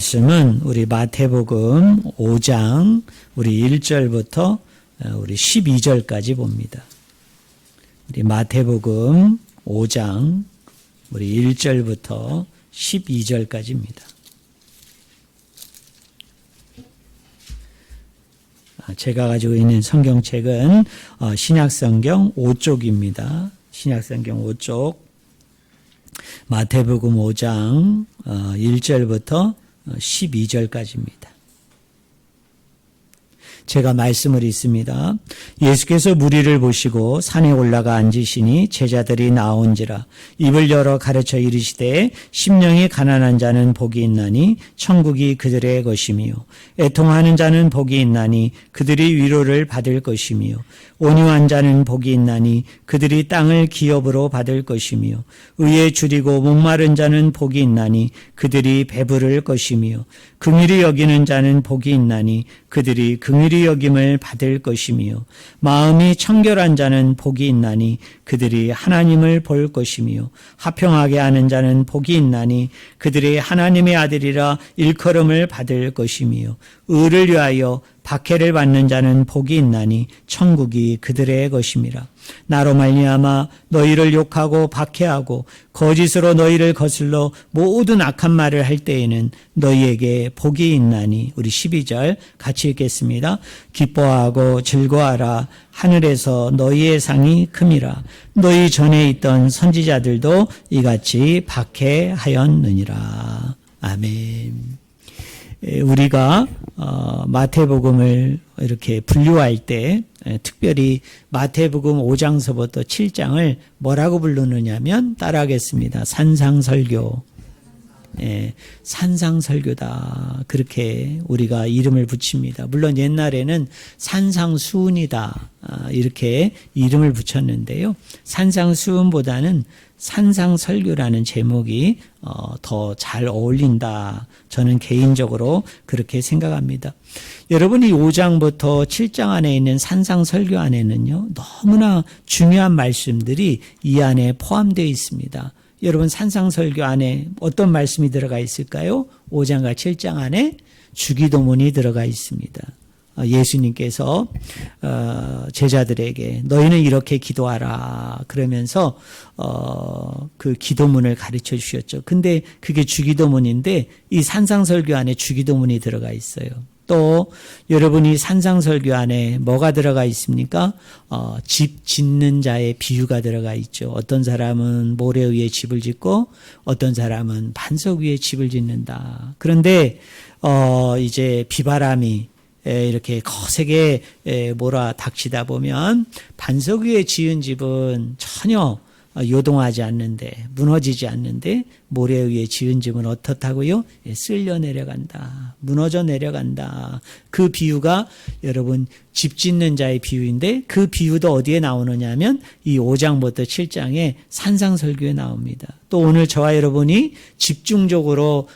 말씀은 우리 마태복음 5장 우리 1절부터 우리 12절까지 봅니다. 우리 마태복음 5장 우리 1절부터 12절까지입니다. 제가 가지고 있는 성경책은 신약성경 5쪽입니다. 신약성경 5쪽 마태복음 5장 1절부터 12절까지입니다. 제가 말씀을 읽습니다. 예수께서 무리를 보시고 산에 올라가 앉으시니 제자들이 나온지라 입을 열어 가르쳐 이르시되 심령이 가난한 자는 복이 있나니 천국이 그들의 것이며 애통하는 자는 복이 있나니 그들이 위로를 받을 것이며 온유한 자는 복이 있나니 그들이 땅을 기업으로 받을 것이며 의에 줄이고 목마른 자는 복이 있나니 그들이 배부를 것이며 긍휼히 여기는 자는 복이 있나니 그들이 긍휼히 여김을 받을 것이며 마음이 청결한 자는 복이 있나니 그들이 하나님을 볼 것이며 화평하게 하는 자는 복이 있나니 그들이 하나님의 아들이라 일컬음을 받을 것이며 의를 위하여 박해를 받는 자는 복이 있나니 천국이 그들의 것임이라. 나로 말미암아 너희를 욕하고 박해하고 거짓으로 너희를 거슬러 모든 악한 말을 할 때에는 너희에게 복이 있나니. 우리 12절 같이 읽겠습니다. 기뻐하고 즐거워하라. 하늘에서 너희의 상이 큼이라. 너희 전에 있던 선지자들도 이같이 박해하였느니라. 아멘. 우리가 마태복음을 이렇게 분류할 때 특별히 마태복음 5장서부터 7장을 뭐라고 부르느냐면 따라하겠습니다. 산상설교. 산상설교다. 그렇게 우리가 이름을 붙입니다. 물론 옛날에는 산상수훈이다. 이렇게 이름을 붙였는데요. 산상수훈보다는 산상설교라는 제목이 더 잘 어울린다. 저는 개인적으로 그렇게 생각합니다. 여러분, 이 5장부터 7장 안에 있는 산상설교 안에는요, 너무나 중요한 말씀들이 이 안에 포함되어 있습니다. 여러분, 산상설교 안에 어떤 말씀이 들어가 있을까요? 5장과 7장 안에 주기도문이 들어가 있습니다. 예수님께서 제자들에게 너희는 이렇게 기도하라 그러면서 그 기도문을 가르쳐 주셨죠. 근데 그게 주기도문인데 이 산상설교 안에 주기도문이 들어가 있어요. 또 여러분이 산상설교 안에 뭐가 들어가 있습니까? 집 짓는 자의 비유가 들어가 있죠. 어떤 사람은 모래 위에 집을 짓고 어떤 사람은 반석 위에 집을 짓는다. 그런데 이제 비바람이 이렇게 거세게 몰아닥치다 보면 반석 위에 지은 집은 전혀 요동하지 않는데, 무너지지 않는데, 모래 위에 지은 집은 어떻다고요? 쓸려 내려간다. 무너져 내려간다. 그 비유가 여러분 집 짓는 자의 비유인데, 그 비유도 어디에 나오느냐 하면 이 5장부터 7장에 산상설교에 나옵니다. 또 오늘 저와 여러분이 집중적으로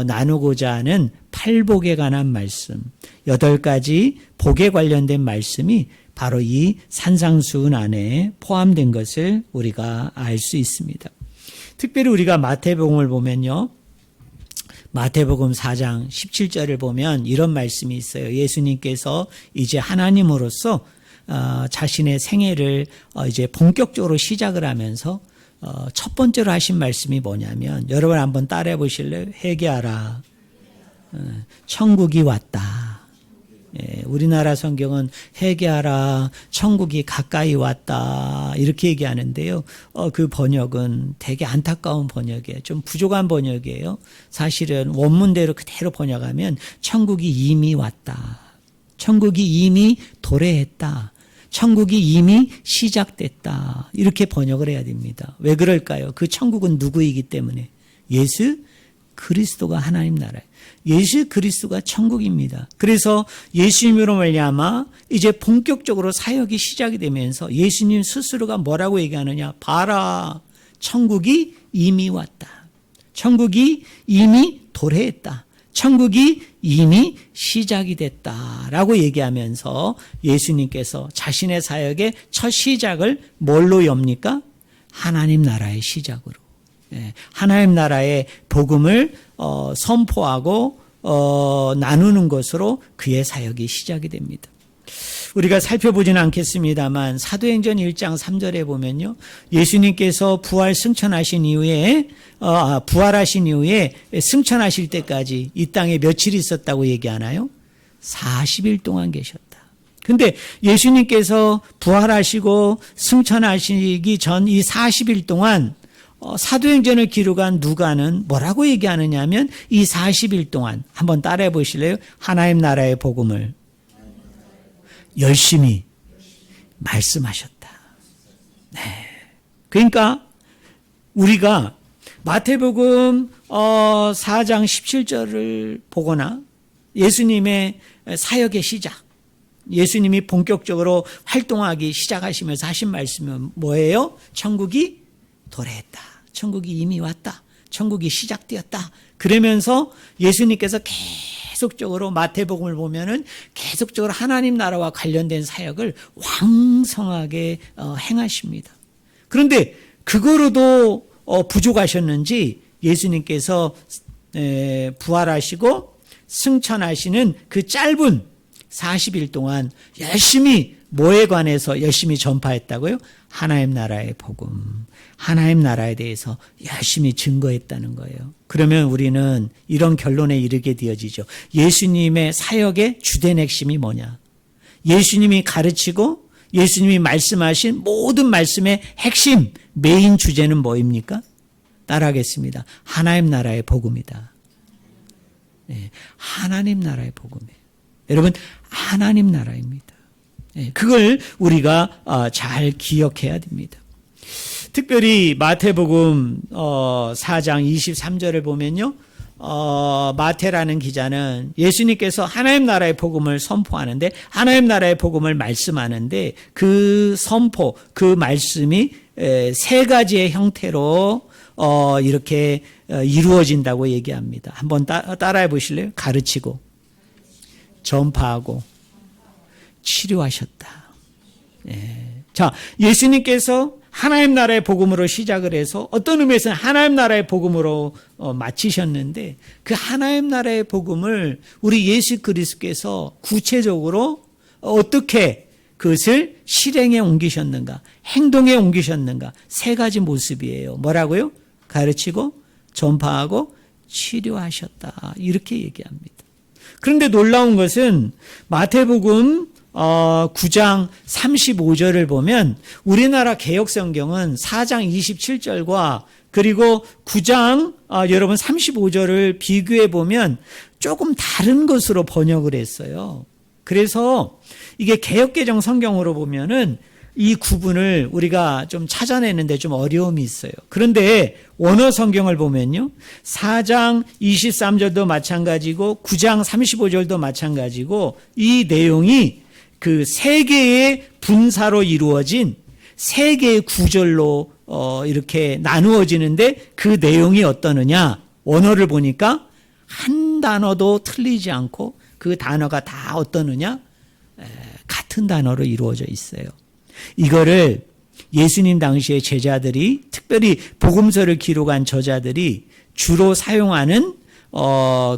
나누고자 하는 팔복에 관한 말씀, 8가지 복에 관련된 말씀이 바로 이 산상수훈 안에 포함된 것을 우리가 알 수 있습니다. 특별히 우리가 마태복음을 보면요. 마태복음 4장 17절을 보면 이런 말씀이 있어요. 예수님께서 이제 하나님으로서 자신의 생애를 이제 본격적으로 시작을 하면서 첫 번째로 하신 말씀이 뭐냐면, 여러분 한번 따라해 보실래요? 회개하라. 천국이 왔다. 우리나라 성경은 회개하라, 천국이 가까이 왔다 이렇게 얘기하는데요. 그 번역은 되게 안타까운 번역이에요. 좀 부족한 번역이에요. 사실은 원문대로 그대로 번역하면 천국이 이미 왔다. 천국이 이미 도래했다. 천국이 이미 시작됐다. 이렇게 번역을 해야 됩니다. 왜 그럴까요? 그 천국은 누구이기 때문에? 예수 그리스도가 하나님 나라예요. 예수 그리스도가 천국입니다. 그래서 예수님으로 말미암아 이제 본격적으로 사역이 시작이 되면서 예수님 스스로가 뭐라고 얘기하느냐? 봐라, 천국이 이미 왔다. 천국이 이미 도래했다. 천국이 이미 시작이 됐다라고 얘기하면서 예수님께서 자신의 사역의 첫 시작을 뭘로 엽니까? 하나님 나라의 시작으로. 하나님 나라의 복음을 선포하고 나누는 것으로 그의 사역이 시작이 됩니다. 우리가 살펴보지는 않겠습니다만 사도행전 1장 3절에 보면요, 예수님께서 부활하신 이후에 승천하실 때까지 이 땅에 며칠 있었다고 얘기하나요? 40일 동안 계셨다. 근데 예수님께서 부활하시고 승천하시기 전 이 40일 동안 사도행전을 기록한 누가는 뭐라고 얘기하느냐 하면 이 40일 동안 한번 따라해 보실래요? 하나님 나라의 복음을 열심히 말씀하셨다. 네. 그러니까 우리가 마태복음 4장 17절을 보거나 예수님의 사역의 시작, 예수님이 본격적으로 활동하기 시작하시면서 하신 말씀은 뭐예요? 천국이 도래했다. 천국이 이미 왔다. 천국이 시작되었다. 그러면서 예수님께서 계속적으로 마태복음을 보면은 계속적으로 하나님 나라와 관련된 사역을 왕성하게 행하십니다. 그런데 그거로도 부족하셨는지 예수님께서 부활하시고 승천하시는 그 짧은 40일 동안 열심히 뭐에 관해서 열심히 전파했다고요? 하나님 나라의 복음, 하나님 나라에 대해서 열심히 증거했다는 거예요. 그러면 우리는 이런 결론에 이르게 되어지죠. 예수님의 사역의 주된 핵심이 뭐냐? 예수님이 가르치고 예수님이 말씀하신 모든 말씀의 핵심, 메인 주제는 뭐입니까? 따라하겠습니다. 하나님 나라의 복음이다. 네, 하나님 나라의 복음이에요. 여러분, 하나님 나라입니다. 그걸 우리가 잘 기억해야 됩니다. 특별히 마태복음 4장 23절을 보면요, 마태라는 기자는 예수님께서 하나님 나라의 복음을 선포하는데, 하나님 나라의 복음을 말씀하는데 그 선포, 그 말씀이 세 가지의 형태로 이렇게 이루어진다고 얘기합니다. 한번 따라해 보실래요? 가르치고, 전파하고, 치료하셨다. 자, 예수님께서 하나님 나라의 복음으로 시작을 해서 어떤 의미에서는 하나님 나라의 복음으로 마치셨는데, 그 하나님 나라의 복음을 우리 예수 그리스도께서 구체적으로 어떻게 그것을 실행에 옮기셨는가, 행동에 옮기셨는가, 세 가지 모습이에요. 뭐라고요? 가르치고, 전파하고, 치료하셨다. 이렇게 얘기합니다. 그런데 놀라운 것은 마태복음 9장 35절을 보면 우리나라 개역성경은 4장 27절과 그리고 9장 여러분 35절을 비교해 보면 조금 다른 것으로 번역을 했어요. 그래서 이게 개역개정 성경으로 보면은 이 구분을 우리가 좀 찾아내는데 좀 어려움이 있어요. 그런데 원어 성경을 보면요, 4장 23절도 마찬가지고 9장 35절도 마찬가지고 이 내용이 그 세 개의 분사로 이루어진 세 개의 구절로 이렇게 나누어지는데 그 내용이 어떠느냐? 원어를 보니까 한 단어도 틀리지 않고 그 단어가 다 어떠느냐? 같은 단어로 이루어져 있어요. 이거를 예수님 당시의 제자들이, 특별히 복음서를 기록한 저자들이 주로 사용하는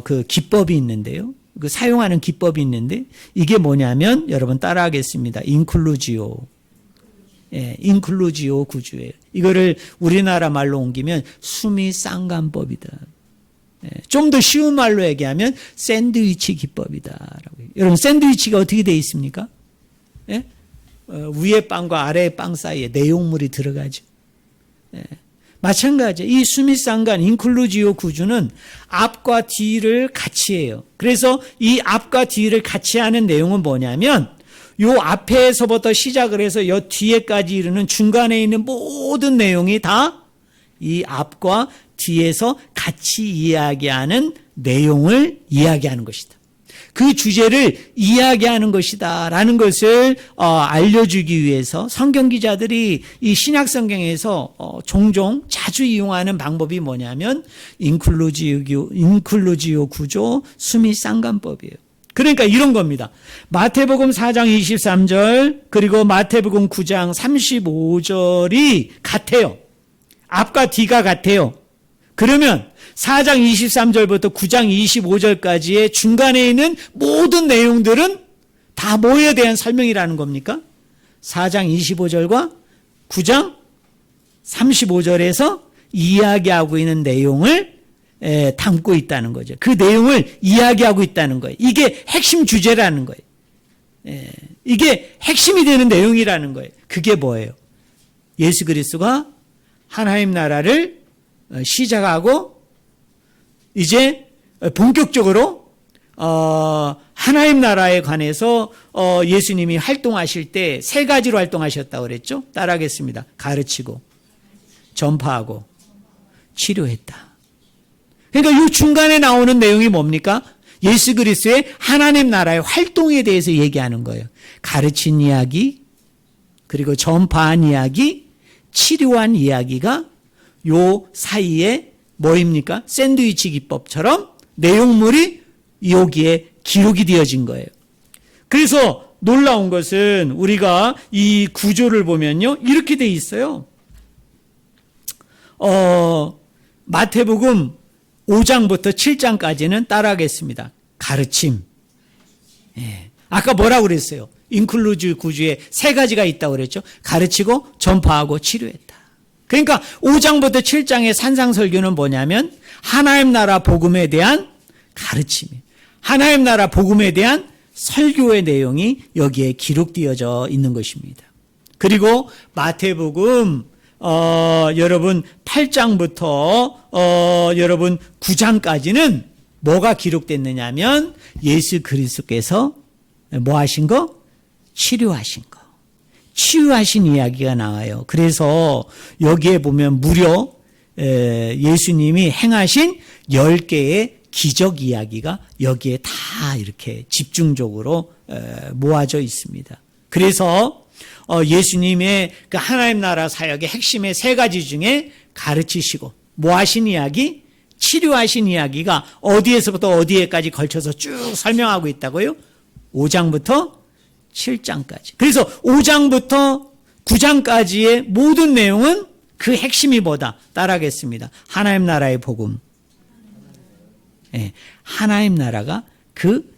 그 기법이 있는데요. 그 사용하는 기법이 있는데 이게 뭐냐면 여러분 따라하겠습니다. 인클루지오. 인클루지오 구조예요. 이거를 우리나라 말로 옮기면 수미 쌍간법이다. 좀 더 쉬운 말로 얘기하면 샌드위치 기법이다. 여러분 샌드위치가 어떻게 되어 있습니까? 위에 빵과 아래의 빵 사이에 내용물이 들어가죠. 마찬가지. 이 수미쌍간 인클루지오 구조는 앞과 뒤를 같이 해요. 그래서 이 앞과 뒤를 같이 하는 내용은 뭐냐면 요 앞에서부터 시작을 해서 요 뒤에까지 이르는 중간에 있는 모든 내용이 다 이 앞과 뒤에서 같이 이야기하는 내용을 이야기하는 것이다. 그 주제를 이야기하는 것이다 라는 것을 알려주기 위해서 성경 기자들이 이 신약 성경에서 종종 자주 이용하는 방법이 뭐냐면 인클루지오 구조 수미 쌍간법이에요. 그러니까 이런 겁니다. 마태복음 4장 23절 그리고 마태복음 9장 35절이 같아요. 앞과 뒤가 같아요. 그러면 4장 23절부터 9장 25절까지의 중간에 있는 모든 내용들은 다 뭐에 대한 설명이라는 겁니까? 4장 25절과 9장 35절에서 이야기하고 있는 내용을 담고 있다는 거죠. 그 내용을 이야기하고 있다는 거예요. 이게 핵심 주제라는 거예요. 이게 핵심이 되는 내용이라는 거예요. 그게 뭐예요? 예수 그리스도가 하나님 나라를 시작하고 이제 본격적으로 하나님 나라에 관해서 예수님이 활동하실 때 세 가지로 활동하셨다고 그랬죠? 따라하겠습니다. 가르치고 전파하고 치료했다. 그러니까 이 중간에 나오는 내용이 뭡니까? 예수 그리스도의 하나님 나라의 활동에 대해서 얘기하는 거예요. 가르친 이야기, 그리고 전파한 이야기, 치료한 이야기가 요 사이에 뭐입니까? 샌드위치 기법처럼 내용물이 여기에 기록이 되어진 거예요. 그래서 놀라운 것은 우리가 이 구조를 보면요, 이렇게 돼 있어요. 마태복음 5장부터 7장까지는 따라하겠습니다. 가르침. 아까 뭐라고 그랬어요? 인클루즈 구조에 세 가지가 있다고 그랬죠. 가르치고 전파하고 치료했다. 그러니까 5장부터 7장의 산상설교는 뭐냐면 하나님 나라 복음에 대한 가르침이에요. 하나님 나라 복음에 대한 설교의 내용이 여기에 기록되어져 있는 것입니다. 그리고 마태복음 여러분 8장부터 여러분 9장까지는 뭐가 기록됐느냐면 예수 그리스도께서 뭐 하신 거? 치료하신 거. 치유하신 이야기가 나와요. 그래서 여기에 보면 무려 예수님이 행하신 10개의 기적 이야기가 여기에 다 이렇게 집중적으로 모아져 있습니다. 그래서 예수님의 그 하나님 나라 사역의 핵심의 세 가지 중에 가르치시고 뭐 하신 이야기, 치료하신 이야기가 어디에서부터 어디에까지 걸쳐서 쭉 설명하고 있다고요? 5장부터 7장까지. 그래서 5장부터 9장까지의 모든 내용은 그 핵심이 뭐다? 따라하겠습니다. 하나님 나라의 복음. 하나님 나라가 그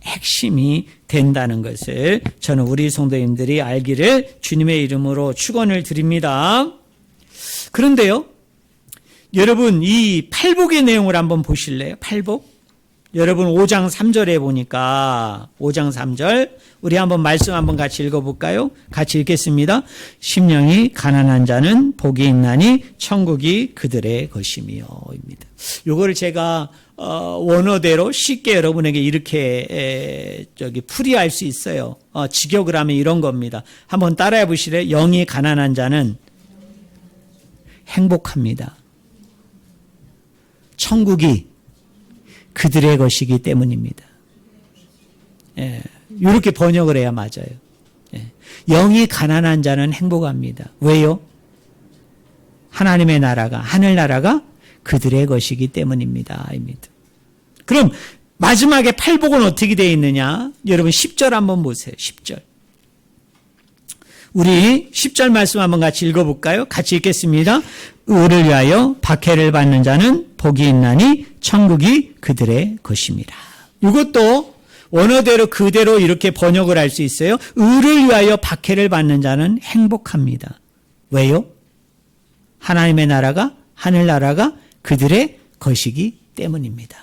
핵심이 된다는 것을 저는 우리 성도님들이 알기를 주님의 이름으로 축원을 드립니다. 그런데요, 여러분 이 팔복의 내용을 한번 보실래요? 팔복. 여러분 5장 3절에 보니까 5장 3절 우리 한번 말씀 한번 같이 읽어볼까요? 같이 읽겠습니다. 심령이 가난한 자는 복이 있나니 천국이 그들의 것이며입니다. 요거를 제가 원어대로 쉽게 여러분에게 이렇게 풀이할 수 있어요. 직역을 하면 이런 겁니다. 한번 따라해 보시래요. 영이 가난한 자는 행복합니다. 천국이 그들의 것이기 때문입니다. 이렇게 번역을 해야 맞아요. 영이 가난한 자는 행복합니다. 왜요? 하나님의 나라가, 하늘나라가 그들의 것이기 때문입니다. 그럼 마지막에 팔복은 어떻게 되어 있느냐? 여러분 10절 한번 보세요. 10절. 우리 10절 말씀 한번 같이 읽어볼까요? 같이 읽겠습니다. 의를 위하여 박해를 받는 자는 복이 있나니 천국이 그들의 것입니다. 이것도 원어대로 그대로 이렇게 번역을 할 수 있어요. 의를 위하여 박해를 받는 자는 행복합니다. 왜요? 하나님의 나라가, 하늘나라가 그들의 것이기 때문입니다.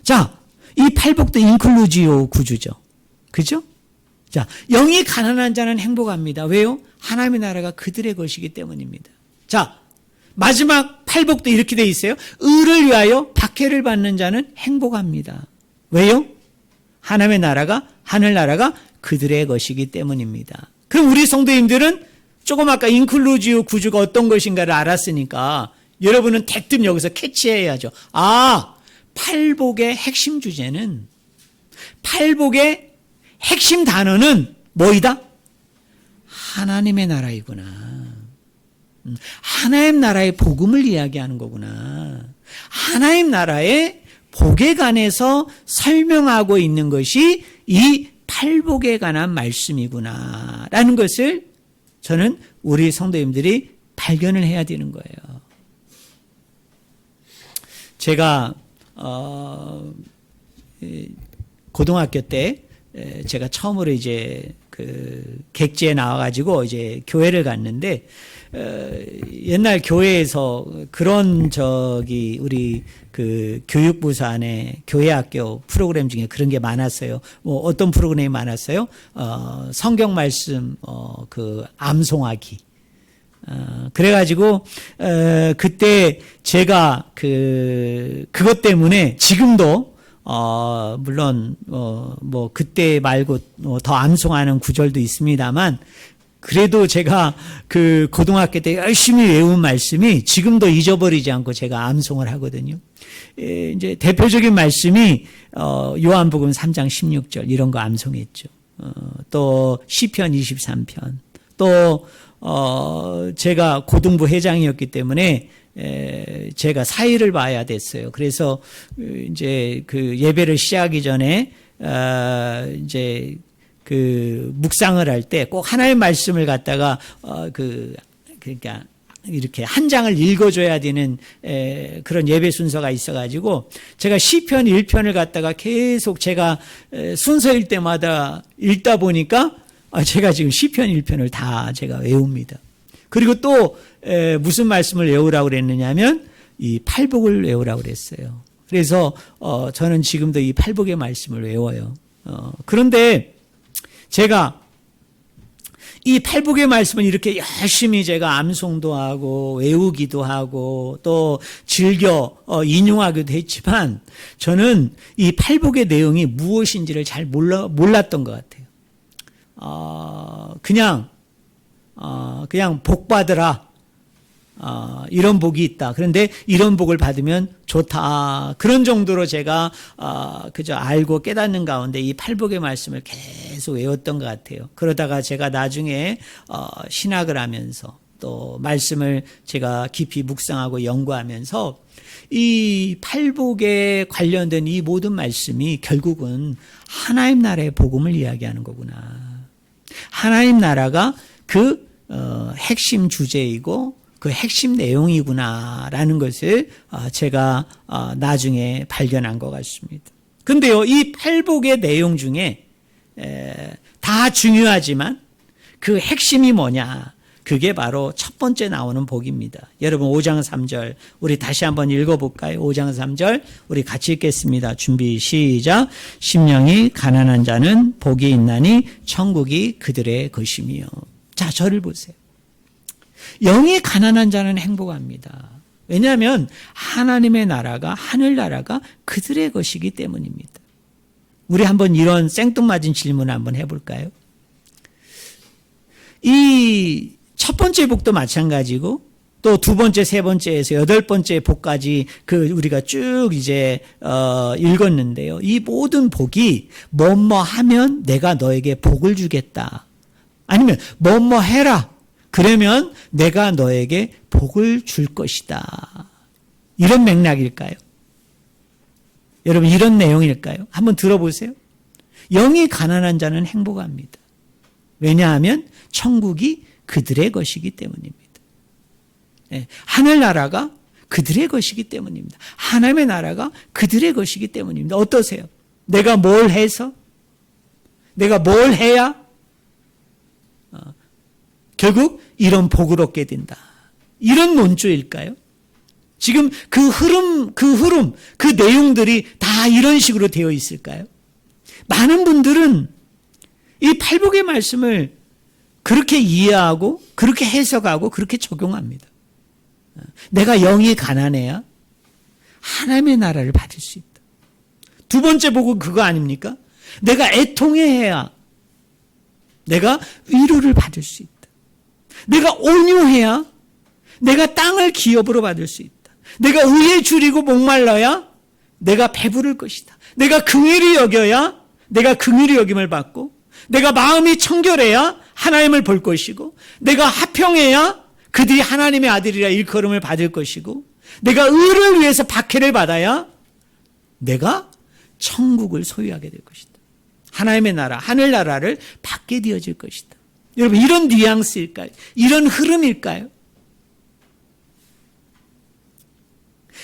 자, 이 팔복도 인클루지오 구조죠. 그죠? 자, 영이 가난한 자는 행복합니다. 왜요? 하나님의 나라가 그들의 것이기 때문입니다. 자, 마지막 팔복도 이렇게 돼 있어요. 의를 위하여 박해를 받는 자는 행복합니다. 왜요? 하나님의 나라가, 하늘나라가 그들의 것이기 때문입니다. 그럼 우리 성도님들은 조금 아까 인클루지오 구조가 어떤 것인가를 알았으니까 여러분은 대뜸 여기서 캐치해야죠. 아, 팔복의 핵심 주제는, 팔복의 핵심 단어는 뭐이다? 하나님의 나라이구나. 하나님 나라의 복음을 이야기하는 거구나. 하나님 나라의 복에 관해서 설명하고 있는 것이 이 팔복에 관한 말씀이구나 라는 것을 저는 우리 성도님들이 발견을 해야 되는 거예요. 제가 고등학교 때 제가 처음으로 이제 그 객지에 나와가지고 이제 교회를 갔는데 옛날 교회에서 그런 우리 그 교육부서 안에 교회학교 프로그램 중에 그런 게 많았어요. 뭐 어떤 프로그램이 많았어요? 성경 말씀 그 암송하기. 그래가지고 그때 제가 그것 때문에 지금도 물론 뭐 그때 말고 더 암송하는 구절도 있습니다만 그래도 제가 그 고등학교 때 열심히 외운 말씀이 지금도 잊어버리지 않고 제가 암송을 하거든요. 이제 대표적인 말씀이 요한복음 3장 16절 이런 거 암송했죠. 또 시편 23편 또 제가 고등부 회장이었기 때문에 제가 사회를 봐야 됐어요. 그래서 이제 그 예배를 시작하기 전에 이제 그 묵상을 할 때 꼭 하나의 말씀을 갖다가 그러니까 이렇게 한 장을 읽어줘야 되는 그런 예배 순서가 있어가지고 제가 시편 1편을 갖다가 계속 제가 순서일 때마다 읽다 보니까 제가 지금 시편 1편을 다 제가 외웁니다. 그리고 또 무슨 말씀을 외우라고 그랬느냐면 이 팔복을 외우라고 그랬어요. 그래서 저는 지금도 이 팔복의 말씀을 외워요. 그런데 제가 이 팔복의 말씀을 이렇게 열심히 제가 암송도 하고 외우기도 하고 또 즐겨 인용하기도 했지만 저는 이 팔복의 내용이 무엇인지를 잘 몰랐던 것 같아요. 그냥 복 받으라. 이런 복이 있다. 그런데 이런 복을 받으면 좋다. 그런 정도로 제가 그저 알고 깨닫는 가운데 이 팔복의 말씀을 계속 외웠던 것 같아요. 그러다가 제가 나중에 신학을 하면서 또 말씀을 제가 깊이 묵상하고 연구하면서 이 팔복에 관련된 이 모든 말씀이 결국은 하나님 나라의 복음을 이야기하는 거구나. 하나님 나라가 그 핵심 주제이고 그 핵심 내용이구나라는 것을 제가 나중에 발견한 것 같습니다. 근데요, 이 팔복의 내용 중에 다 중요하지만 그 핵심이 뭐냐? 그게 바로 첫 번째 나오는 복입니다. 여러분 5장 3절 우리 다시 한번 읽어볼까요? 5장 3절 우리 같이 읽겠습니다. 준비 시작. 심령이 가난한 자는 복이 있나니 천국이 그들의 것이며. 자, 저를 보세요. 영이 가난한 자는 행복합니다. 왜냐하면 하나님의 나라가 하늘나라가 그들의 것이기 때문입니다. 우리 한번 이런 생뚱맞은 질문을 한번 해볼까요? 이 첫 번째 복도 마찬가지고 또 두 번째, 세 번째에서 여덟 번째 복까지 우리가 쭉 이제 읽었는데요. 이 모든 복이 뭐뭐 하면 내가 너에게 복을 주겠다. 아니면 뭐뭐 해라. 그러면 내가 너에게 복을 줄 것이다. 이런 맥락일까요? 여러분 이런 내용일까요? 한번 들어보세요. 영이 가난한 자는 행복합니다. 왜냐하면 천국이 그들의 것이기 때문입니다. 하늘나라가 그들의 것이기 때문입니다. 하나님의 나라가 그들의 것이기 때문입니다. 어떠세요? 내가 뭘 해서? 내가 뭘 해야? 결국 이런 복을 얻게 된다. 이런 논조일까요? 지금 그 흐름, 그 내용들이 다 이런 식으로 되어 있을까요? 많은 분들은 이 팔복의 말씀을 그렇게 이해하고 그렇게 해석하고 그렇게 적용합니다. 내가 영이 가난해야 하나님의 나라를 받을 수 있다. 두 번째 복은 그거 아닙니까? 내가 애통해야 내가 위로를 받을 수 있다. 내가 온유해야 내가 땅을 기업으로 받을 수 있다. 내가 의에 줄이고 목말라야 내가 배부를 것이다. 내가 긍휼히 여겨야 내가 긍휼히 여김을 받고 내가 마음이 청결해야 하나님을 볼 것이고 내가 화평해야 그들이 하나님의 아들이라 일컬음을 받을 것이고 내가 의를 위해서 박해를 받아야 내가 천국을 소유하게 될 것이다. 하나님의 나라, 하늘나라를 받게 되어질 것이다. 여러분 이런 뉘앙스일까요? 이런 흐름일까요?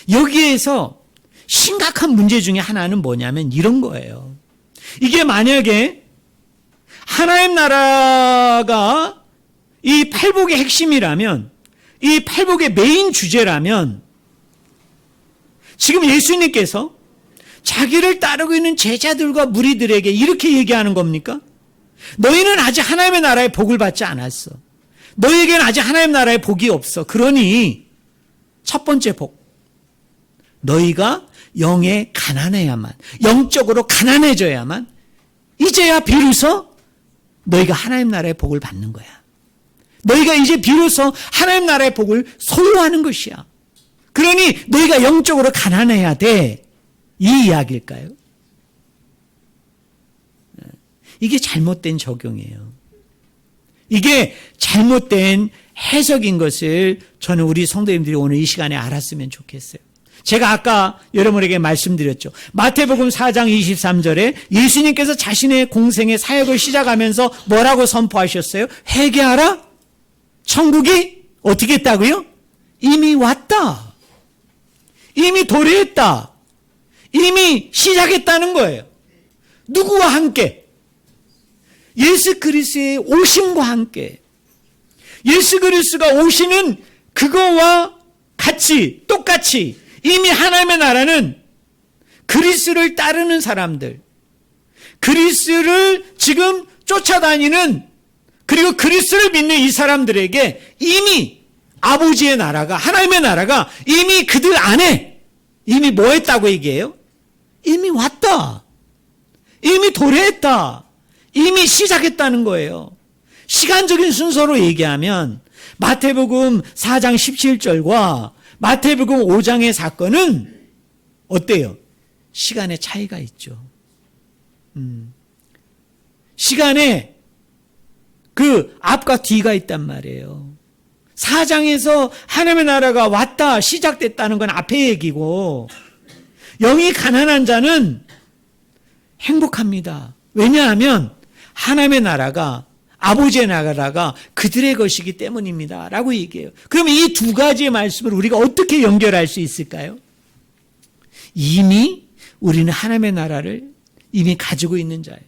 여기에서 심각한 문제 중에 하나는 뭐냐면 이런 거예요. 이게 만약에 하나님 나라가 이 팔복의 핵심이라면, 이 팔복의 메인 주제라면, 지금 예수님께서 자기를 따르고 있는 제자들과 무리들에게 이렇게 얘기하는 겁니까? 너희는 아직 하나님의 나라의 복을 받지 않았어. 너희에게는 아직 하나님 나라의 복이 없어. 그러니 첫 번째 복, 너희가 영에 가난해야만, 영적으로 가난해져야만 이제야 비로소 너희가 하나님 나라의 복을 받는 거야. 너희가 이제 비로소 하나님 나라의 복을 소유하는 것이야. 그러니 너희가 영적으로 가난해야 돼. 이 이야기일까요? 이게 잘못된 적용이에요. 이게 잘못된 해석인 것을 저는 우리 성도님들이 오늘 이 시간에 알았으면 좋겠어요. 제가 아까 여러분에게 말씀드렸죠. 마태복음 4장 23절에 예수님께서 자신의 공생의 사역을 시작하면서 뭐라고 선포하셨어요? 회개하라. 천국이 어떻게 했다고요? 이미 왔다. 이미 도래했다. 이미 시작했다는 거예요. 누구와 함께? 예수 그리스도의 오심과 함께. 예수 그리스도가 오시는 그거와 같이, 똑같이 이미 하나님의 나라는 그리스도를 따르는 사람들, 그리스도를 지금 쫓아다니는, 그리고 그리스도를 믿는 이 사람들에게 이미 아버지의 나라가, 하나님의 나라가 이미 그들 안에 이미 뭐 했다고 얘기해요? 이미 왔다. 이미 도래했다. 이미 시작했다는 거예요. 시간적인 순서로 얘기하면 마태복음 4장 17절과 마태복음 5장의 사건은 어때요? 시간의 차이가 있죠. 시간에 그 앞과 뒤가 있단 말이에요. 4장에서 하나님의 나라가 왔다, 시작됐다는 건 앞의 얘기고, 영이 가난한 자는 행복합니다. 왜냐하면 하나님의 나라가, 아버지의 나라가 그들의 것이기 때문입니다. 라고 얘기해요. 그러면 이 두 가지의 말씀을 우리가 어떻게 연결할 수 있을까요? 이미 우리는 하나님의 나라를 이미 가지고 있는 자예요.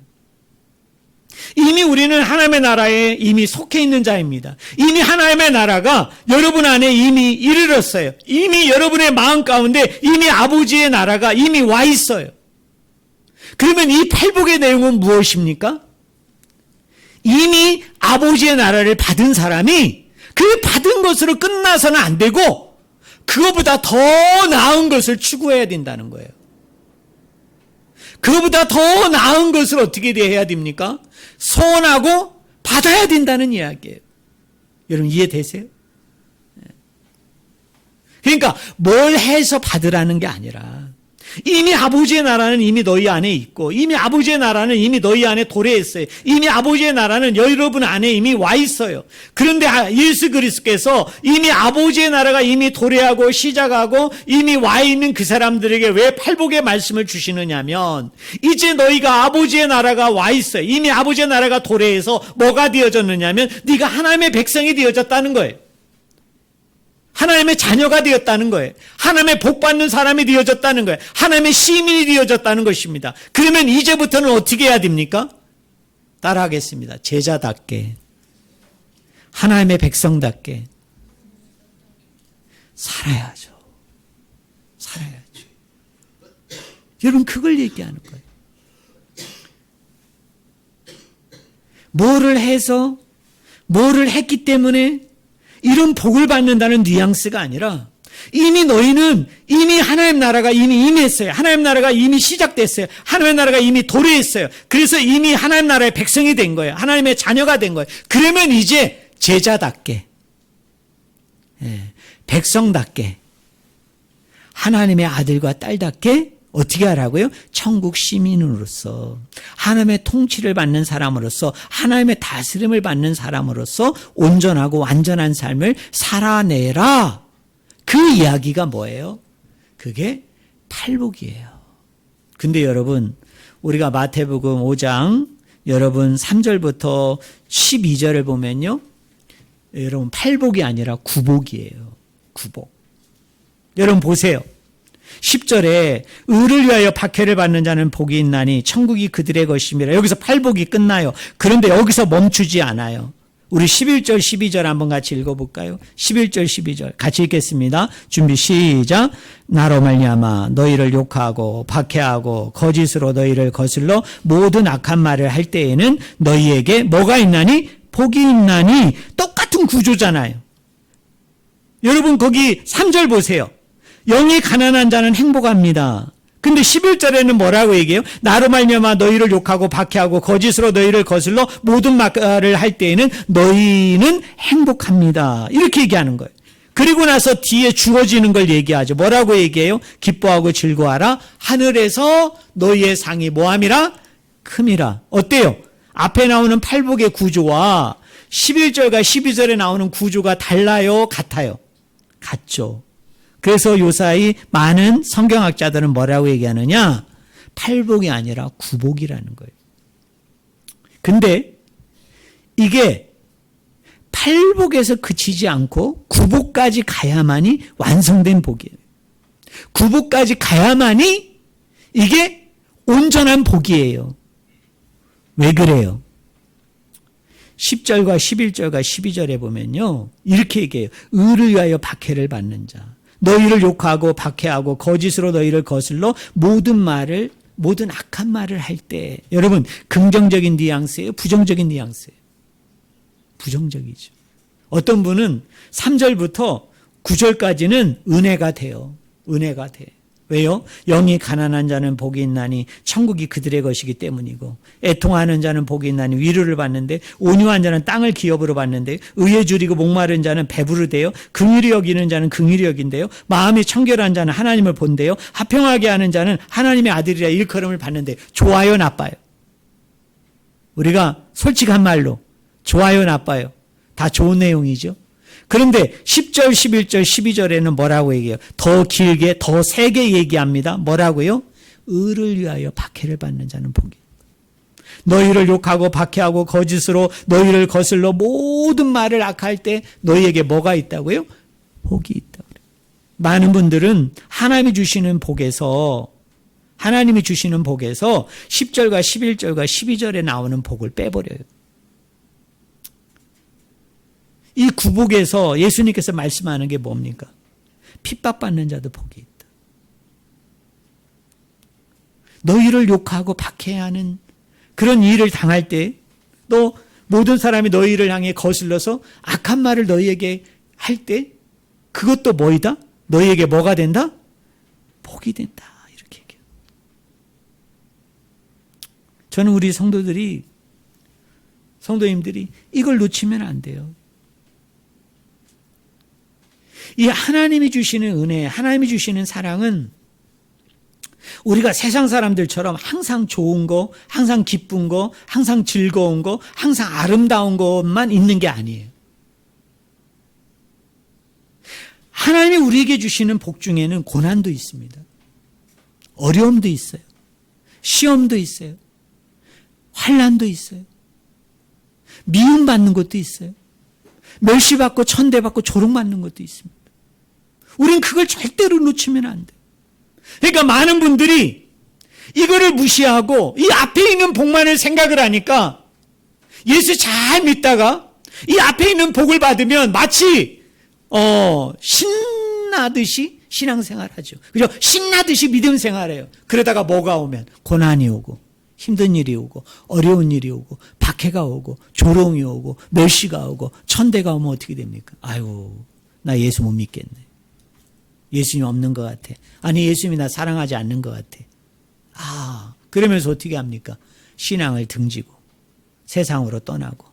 이미 우리는 하나님의 나라에 이미 속해 있는 자입니다. 이미 하나님의 나라가 여러분 안에 이미 이르렀어요. 이미 여러분의 마음 가운데 이미 아버지의 나라가 이미 와 있어요. 그러면 이 팔복의 내용은 무엇입니까? 이미 아버지의 나라를 받은 사람이 그 받은 것으로 끝나서는 안 되고 그거보다 더 나은 것을 추구해야 된다는 거예요. 그거보다 더 나은 것을 어떻게 해야 됩니까? 소원하고 받아야 된다는 이야기예요. 여러분 이해되세요? 그러니까 뭘 해서 받으라는 게 아니라 이미 아버지의 나라는 이미 너희 안에 있고 이미 아버지의 나라는 이미 너희 안에 도래했어요. 이미 아버지의 나라는 여러분 안에 이미 와 있어요. 그런데 예수 그리스도께서 이미 아버지의 나라가 이미 도래하고 시작하고 이미 와 있는 그 사람들에게 왜 팔복의 말씀을 주시느냐면 이제 너희가 아버지의 나라가 와 있어요. 이미 아버지의 나라가 도래해서 뭐가 되어졌느냐면 네가 하나님의 백성이 되어졌다는 거예요. 하나님의 자녀가 되었다는 거예요. 하나님의 복받는 사람이 되어졌다는 거예요. 하나님의 시민이 되어졌다는 것입니다. 그러면 이제부터는 어떻게 해야 됩니까? 따라하겠습니다. 제자답게, 하나님의 백성답게 살아야죠. 살아야죠. 여러분 그걸 얘기하는 거예요. 뭐를 해서, 뭐를 했기 때문에 이런 복을 받는다는 뉘앙스가 아니라 이미 너희는 이미 하나님 나라가 이미 임했어요. 하나님 나라가 이미 시작됐어요. 하나님 나라가 이미 도래했어요. 그래서 이미 하나님 나라의 백성이 된 거예요. 하나님의 자녀가 된 거예요. 그러면 이제 제자답게, 백성답게, 하나님의 아들과 딸답게 어떻게 하라고요? 천국 시민으로서, 하나님의 통치를 받는 사람으로서, 하나님의 다스림을 받는 사람으로서 온전하고 완전한 삶을 살아내라. 그 이야기가 뭐예요? 그게 팔복이에요. 근데 여러분, 우리가 마태복음 5장 여러분 3절부터 12절을 보면요, 여러분 팔복이 아니라 구복이에요. 구복. 여러분 보세요. 10절에 의를 위하여 박해를 받는 자는 복이 있나니 천국이 그들의 것임이라. 여기서 팔복이 끝나요. 그런데 여기서 멈추지 않아요. 우리 11절 12절 한번 같이 읽어볼까요? 11절 12절 같이 읽겠습니다. 준비 시작. 나로 말미암아 너희를 욕하고 박해하고 거짓으로 너희를 거슬러 모든 악한 말을 할 때에는 너희에게 뭐가 있나니? 복이 있나니. 똑같은 구조잖아요. 여러분 거기 3절 보세요. 영이 가난한 자는 행복합니다. 근데 11절에는 뭐라고 얘기해요? 나로 말미암아 너희를 욕하고 박해하고 거짓으로 너희를 거슬러 모든 말을 할 때에는 너희는 행복합니다. 이렇게 얘기하는 거예요. 그리고 나서 뒤에 주어지는 걸 얘기하죠. 뭐라고 얘기해요? 기뻐하고 즐거워하라. 하늘에서 너희의 상이 뭐함이라? 큼이라. 어때요? 앞에 나오는 팔복의 구조와 11절과 12절에 나오는 구조가 달라요? 같아요? 같죠. 그래서 요사이 많은 성경학자들은 뭐라고 얘기하느냐? 팔복이 아니라 구복이라는 거예요. 근데 이게 팔복에서 그치지 않고 구복까지 가야만이 완성된 복이에요. 구복까지 가야만이 이게 온전한 복이에요. 왜 그래요? 10절과 11절과 12절에 보면요. 이렇게 얘기해요. 의를 위하여 박해를 받는 자. 너희를 욕하고 박해하고 거짓으로 너희를 거슬러 모든 악한 말을 할 때. 여러분 긍정적인 뉘앙스예요? 부정적인 뉘앙스예요? 부정적이죠. 어떤 분은 3절부터 9절까지는 은혜가 돼요. 은혜가 돼. 왜요? 영이 가난한 자는 복이 있나니 천국이 그들의 것이기 때문이고, 애통하는 자는 복이 있나니 위로를 받는데, 온유한 자는 땅을 기업으로 받는데, 의에 줄이고 목마른 자는 배부르대요. 긍휼히 여기는 자는 긍휼히 여긴대요. 마음이 청결한 자는 하나님을 본대요. 화평하게 하는 자는 하나님의 아들이라 일컬음을 받는데. 좋아요, 나빠요? 우리가 솔직한 말로 좋아요, 나빠요? 다 좋은 내용이죠. 그런데 10절, 11절, 12절에는 뭐라고 얘기해요? 더 길게, 더 세게 얘기합니다. 뭐라고요? 의를 위하여 박해를 받는 자는 복이. 너희를 욕하고 박해하고 거짓으로 너희를 거슬러 모든 말을 악할 때 너희에게 뭐가 있다고요? 복이 있다고 그래요. 많은 분들은 하나님이 주시는 복에서 10절과 11절과 12절에 나오는 복을 빼버려요. 이 구복에서 예수님께서 말씀하는 게 뭡니까? 핍박받는 자도 복이 있다. 너희를 욕하고 박해하는 그런 일을 당할 때, 또 모든 사람이 너희를 향해 거슬러서 악한 말을 너희에게 할 때, 그것도 뭐이다? 너희에게 뭐가 된다? 복이 된다. 이렇게 얘기해요. 저는 우리 성도님들이 이걸 놓치면 안 돼요. 이 하나님이 주시는 은혜, 하나님이 주시는 사랑은 우리가 세상 사람들처럼 항상 좋은 거, 항상 기쁜 거, 항상 즐거운 거, 항상 아름다운 것만 있는 게 아니에요. 하나님이 우리에게 주시는 복 중에는 고난도 있습니다. 어려움도 있어요. 시험도 있어요. 환난도 있어요. 미움받는 것도 있어요. 멸시받고 천대받고 조롱받는 것도 있습니다. 우린 그걸 절대로 놓치면 안 돼요. 그러니까 많은 분들이 이거를 무시하고 이 앞에 있는 복만을 생각을 하니까 예수 잘 믿다가 이 앞에 있는 복을 받으면 마치 신나듯이 신앙생활 하죠. 그죠? 신나듯이 믿음 생활해요. 그러다가 뭐가 오면 고난이 오고 힘든 일이 오고 어려운 일이 오고 박해가 오고 조롱이 오고 멸시가 오고 천대가 오면 어떻게 됩니까? 아유, 나 예수 못 믿겠네. 예수님 없는 것 같아. 아니, 예수님이 나 사랑하지 않는 것 같아. 그러면서 어떻게 합니까? 신앙을 등지고 세상으로 떠나고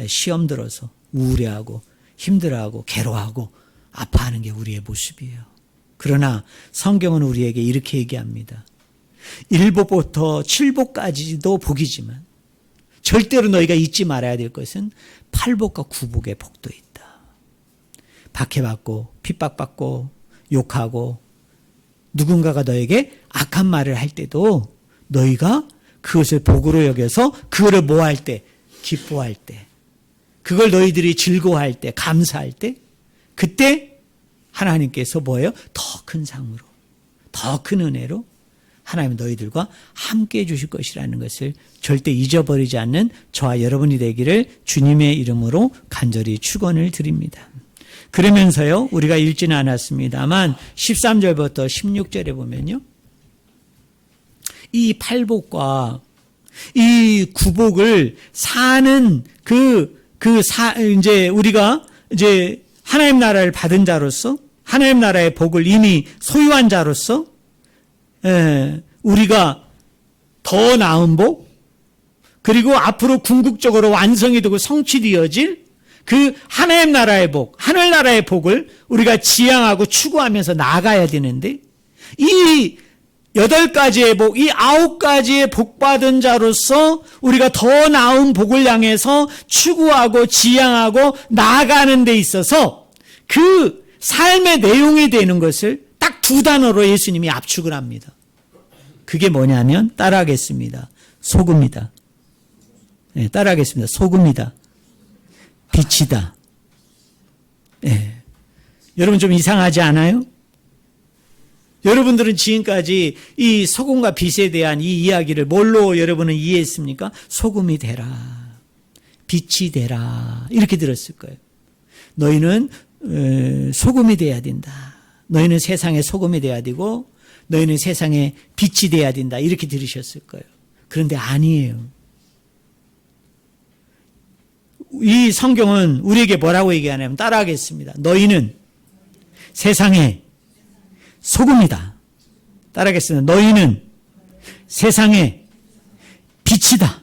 시험 들어서 우울해하고 힘들어하고 괴로워하고 아파하는 게 우리의 모습이에요. 그러나 성경은 우리에게 이렇게 얘기합니다. 1복부터 7복까지도 복이지만 절대로 너희가 잊지 말아야 될 것은 8복과 9복의 복도 있다. 박해받고 핍박받고 욕하고 누군가가 너에게 악한 말을 할 때도 너희가 그것을 복으로 여겨서 그거를 뭐 할 때? 기뻐할 때. 그걸 너희들이 즐거워할 때, 감사할 때, 그때 하나님께서 뭐예요? 더 큰 상으로 더 큰 은혜로 하나님 너희들과 함께 해주실 것이라는 것을 절대 잊어버리지 않는 저와 여러분이 되기를 주님의 이름으로 간절히 축원을 드립니다. 그러면서요, 우리가 읽지는 않았습니다만 13절부터 16절에 보면요, 이 팔복과 이 구복을 사는 이제 우리가 이제 하나님 나라를 받은 자로서, 하나님 나라의 복을 이미 소유한 자로서, 우리가 더 나은 복, 그리고 앞으로 궁극적으로 완성이 되고 성취되어질 그 하나님 나라의 복, 하늘나라의 복을 우리가 지향하고 추구하면서 나아가야 되는데, 이 8가지의 복, 이 9가지의 복 받은 자로서 우리가 더 나은 복을 향해서 추구하고 지향하고 나아가는 데 있어서 그 삶의 내용이 되는 것을 딱 2단어로 예수님이 압축을 합니다. 그게 뭐냐면, 따라하겠습니다. 소금이다. 네, 따라하겠습니다. 소금이다. 빛이다. 네. 여러분 좀 이상하지 않아요? 여러분들은 지금까지 이 소금과 빛에 대한 이 이야기를 뭘로 여러분은 이해했습니까? 소금이 되라, 빛이 되라, 이렇게 들었을 거예요. 너희는 소금이 돼야 된다. 너희는 세상의 소금이 돼야 되고 너희는 세상의 빛이 돼야 된다. 이렇게 들으셨을 거예요. 그런데 아니에요. 이 성경은 우리에게 뭐라고 얘기하냐면, 따라하겠습니다. 너희는 세상의 소금이다. 따라하겠습니다. 너희는 세상의 빛이다.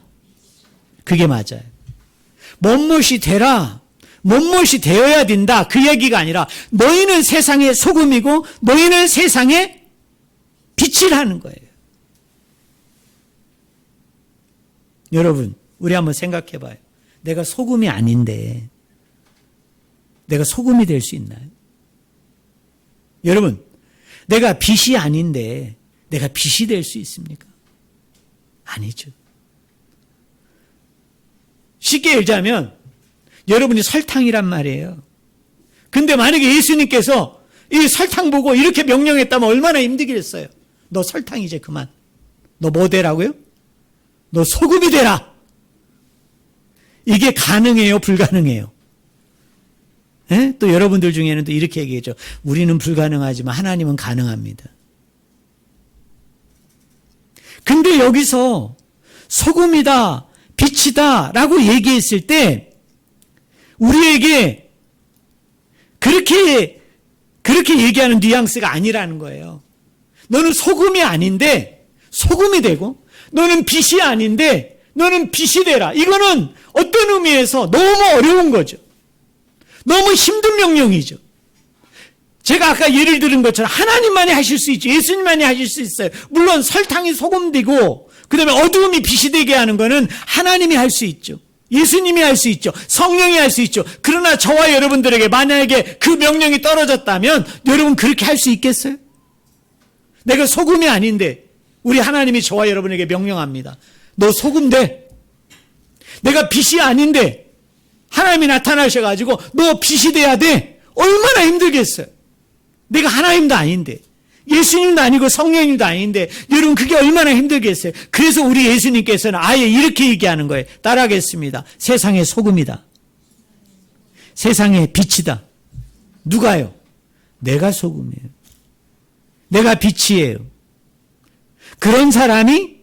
그게 맞아요. 뭔것이 되라, 뭔것이 되어야 된다, 그 얘기가 아니라 너희는 세상의 소금이고 너희는 세상의 빛이라는 거예요. 여러분, 우리 한번 생각해 봐요. 내가 소금이 아닌데 내가 소금이 될 수 있나요? 여러분, 내가 빛이 아닌데 내가 빛이 될 수 있습니까? 아니죠. 쉽게 얘기하면 여러분이 설탕이란 말이에요. 근데 만약에 예수님께서 이 설탕 보고 이렇게 명령했다면 얼마나 힘들겠어요. 너 설탕 이제 그만. 너 뭐 되라고요? 너 소금이 되라. 이게 가능해요, 불가능해요? 예? 또 여러분들 중에는 또 이렇게 얘기했죠. 우리는 불가능하지만 하나님은 가능합니다. 근데 여기서 소금이다, 빛이다 라고 얘기했을 때 우리에게 그렇게 얘기하는 뉘앙스가 아니라는 거예요. 너는 소금이 아닌데 소금이 되고, 너는 빛이 아닌데 너는 빛이 되라. 이거는 어떤 의미에서 너무 어려운 거죠. 너무 힘든 명령이죠. 제가 아까 예를 들은 것처럼 하나님만이 하실 수 있죠. 예수님만이 하실 수 있어요. 물론 설탕이 소금 되고 그 다음에 어두움이 빛이 되게 하는 거는 하나님이 할 수 있죠. 예수님이 할 수 있죠. 성령이 할 수 있죠. 그러나 저와 여러분들에게 만약에 그 명령이 떨어졌다면 여러분 그렇게 할 수 있겠어요? 내가 소금이 아닌데 우리 하나님이 저와 여러분에게 명령합니다. 너 소금 돼. 내가 빛이 아닌데 하나님이 나타나셔가지고 너 빛이 돼야 돼. 얼마나 힘들겠어요. 내가 하나님도 아닌데, 예수님도 아니고 성령님도 아닌데 여러분 그게 얼마나 힘들겠어요. 그래서 우리 예수님께서는 아예 이렇게 얘기하는 거예요. 따라하겠습니다. 세상의 소금이다. 세상의 빛이다. 누가요? 내가 소금이에요. 내가 빛이에요. 그런 사람이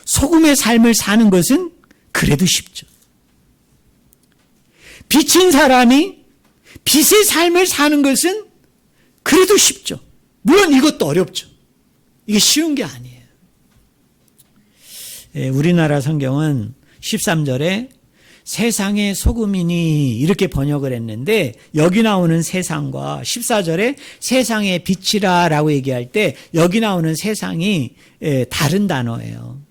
소금의 삶을 사는 것은 그래도 쉽죠. 빛인 사람이 빛의 삶을 사는 것은 그래도 쉽죠. 물론 이것도 어렵죠. 이게 쉬운 게 아니에요. 우리나라 성경은 13절에 세상의 소금이니 이렇게 번역을 했는데, 여기 나오는 세상과 14절에 세상의 빛이라 라고 얘기할 때 여기 나오는 세상이 다른 단어예요.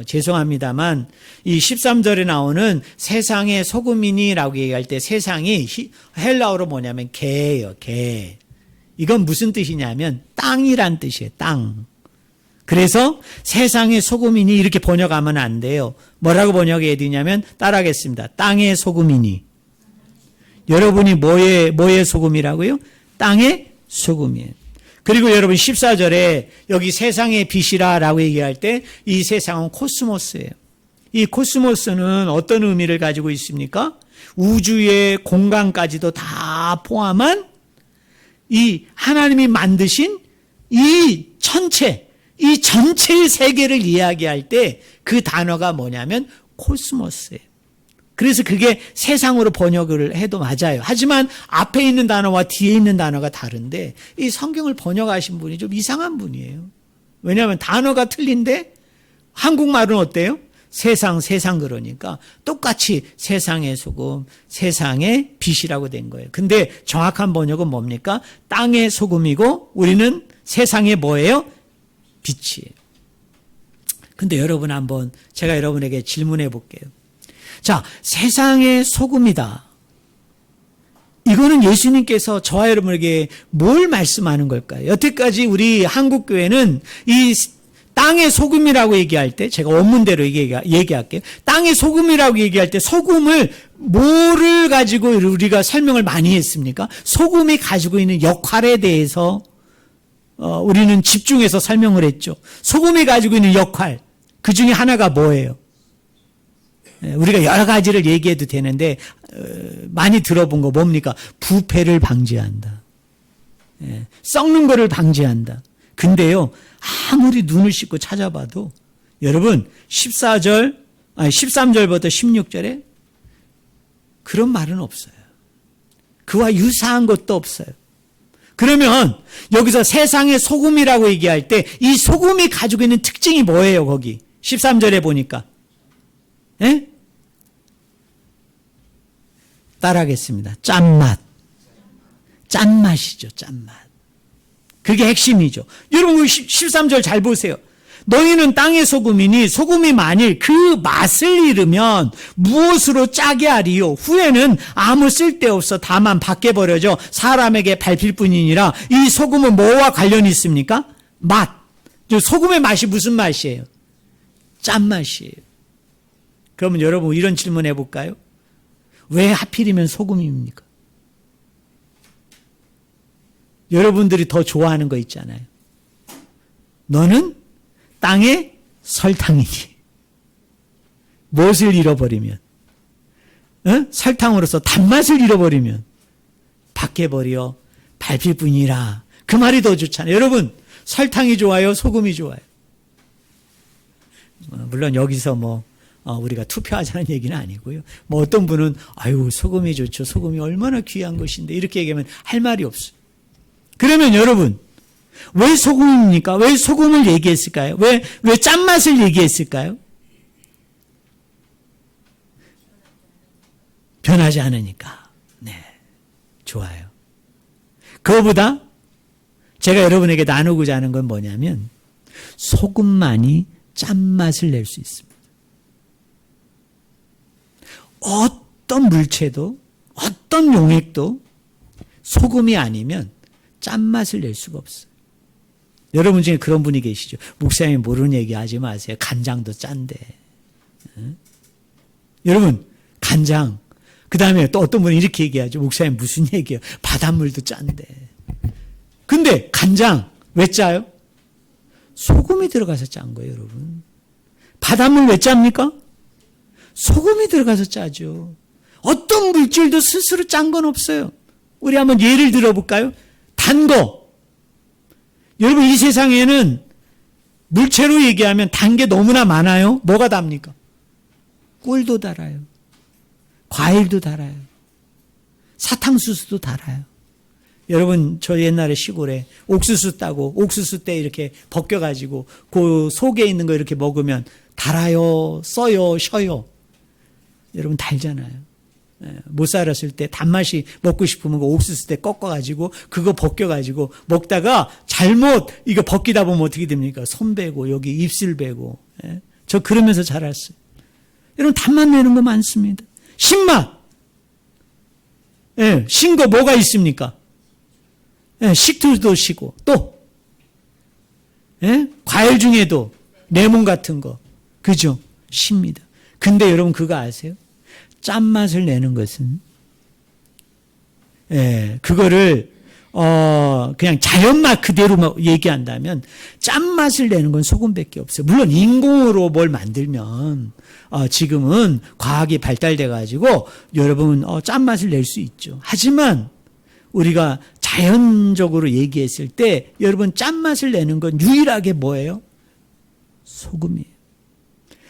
죄송합니다만 이 13절에 나오는 세상의 소금이니 라고 얘기할 때 세상이 헬라어로 뭐냐면 개예요. 개. 이건 무슨 뜻이냐면 땅이란 뜻이에요. 땅. 그래서 세상의 소금이니 이렇게 번역하면 안 돼요. 뭐라고 번역해야 되냐면, 따라하겠습니다. 땅의 소금이니. 여러분이 뭐의 소금이라고요? 땅의 소금이에요. 그리고 여러분 14절에 여기 세상의 빛이라라고 얘기할 때 이 세상은 코스모스예요. 이 코스모스는 어떤 의미를 가지고 있습니까? 우주의 공간까지도 다 포함한 이 하나님이 만드신 이 전체의 세계를 이야기할 때 그 단어가 뭐냐면 코스모스예요. 그래서 그게 세상으로 번역을 해도 맞아요. 하지만 앞에 있는 단어와 뒤에 있는 단어가 다른데 이 성경을 번역하신 분이 좀 이상한 분이에요. 왜냐하면 단어가 틀린데 한국말은 어때요? 세상 그러니까 똑같이 세상의 소금, 세상의 빛이라고 된 거예요. 근데 정확한 번역은 뭡니까? 땅의 소금이고 우리는 세상의 뭐예요? 빛이에요. 근데 여러분 한번 제가 여러분에게 질문해 볼게요. 자, 세상의 소금이다. 이거는 예수님께서 저와 여러분에게 뭘 말씀하는 걸까요? 여태까지 우리 한국교회는 이 땅의 소금이라고 얘기할 때 제가 원문대로 얘기할게요. 땅의 소금이라고 얘기할 때 소금을 뭐를 가지고 우리가 설명을 많이 했습니까? 소금이 가지고 있는 역할에 대해서 우리는 집중해서 설명을 했죠. 소금이 가지고 있는 역할, 그 중에 하나가 뭐예요? 우리가 여러 가지를 얘기해도 되는데 많이 들어본 거 뭡니까? 부패를 방지한다. 썩는 거를 방지한다. 근데요, 아무리 눈을 씻고 찾아봐도 여러분 13절부터 16절에 그런 말은 없어요. 그와 유사한 것도 없어요. 그러면 여기서 세상의 소금이라고 얘기할 때 이 소금이 가지고 있는 특징이 뭐예요? 거기 13절에 보니까 따라하겠습니다. 짠맛이죠. 짠맛. 그게 핵심이죠. 여러분 13절 잘 보세요. 너희는 땅의 소금이니 소금이 만일 그 맛을 잃으면 무엇으로 짜게 하리요? 후에는 아무 쓸데없어 다만 밖에 버려져 사람에게 밟힐 뿐이니라. 이 소금은 뭐와 관련이 있습니까? 맛. 소금의 맛이 무슨 맛이에요? 짠맛이에요. 그러면 여러분 이런 질문 해볼까요? 왜 하필이면 소금입니까? 여러분들이 더 좋아하는 거 있잖아요. 너는 땅의 설탕이니. 무엇을 잃어버리면? 설탕으로서 단맛을 잃어버리면 밖에 버려 밟힐 뿐이라. 그 말이 더 좋잖아요. 여러분 설탕이 좋아요? 소금이 좋아요? 물론 여기서 우리가 투표하자는 얘기는 아니고요. 어떤 분은 아유 소금이 좋죠. 소금이 얼마나 귀한 것인데 이렇게 얘기하면 할 말이 없어요. 그러면 여러분 왜 소금입니까? 왜 소금을 얘기했을까요? 왜 짠맛을 얘기했을까요? 변하지 않으니까. 네, 좋아요. 그거보다 제가 여러분에게 나누고자 하는 건 뭐냐면 소금만이 짠맛을 낼 수 있습니다. 어떤 물체도 어떤 용액도 소금이 아니면 짠맛을 낼 수가 없어요. 여러분 중에 그런 분이 계시죠. 목사님이 모르는 얘기 하지 마세요. 간장도 짠데. 여러분 간장 그 다음에 또 어떤 분이 이렇게 얘기하죠. 목사님 무슨 얘기예요. 바닷물도 짠데. 근데 간장 왜 짜요? 소금이 들어가서 짠 거예요. 여러분 바닷물 왜 짭니까? 소금이 들어가서 짜죠. 어떤 물질도 스스로 짠 건 없어요. 우리 한번 예를 들어볼까요? 단 거. 여러분 이 세상에는 물체로 얘기하면 단 게 너무나 많아요. 뭐가 답니까? 꿀도 달아요. 과일도 달아요. 사탕수수도 달아요. 여러분 저 옛날에 시골에 옥수수 따고 옥수수 때 이렇게 벗겨가지고 그 속에 있는 거 이렇게 먹으면 달아요, 써요, 쉬어요. 여러분 달잖아요. 못 살았을 때 단맛이 먹고 싶으면 그 옥수수 때 꺾어가지고 그거 벗겨가지고 먹다가 잘못 이거 벗기다 보면 어떻게 됩니까? 손 베고 여기 입술 베고. 저 그러면서 자랐어요. 여러분 단맛 내는 거 많습니다. 신맛. 신 거 뭐가 있습니까? 식초도 시고 또 과일 중에도 레몬 같은 거 그죠? 쉽니다. 근데 여러분 그거 아세요? 짠맛을 내는 것은 그거를 그냥 자연맛 그대로 얘기한다면 짠맛을 내는 건 소금밖에 없어요. 물론 인공으로 뭘 만들면 지금은 과학이 발달돼 가지고 여러분 짠맛을 낼 수 있죠. 하지만 우리가 자연적으로 얘기했을 때 여러분 짠맛을 내는 건 유일하게 뭐예요? 소금이에요.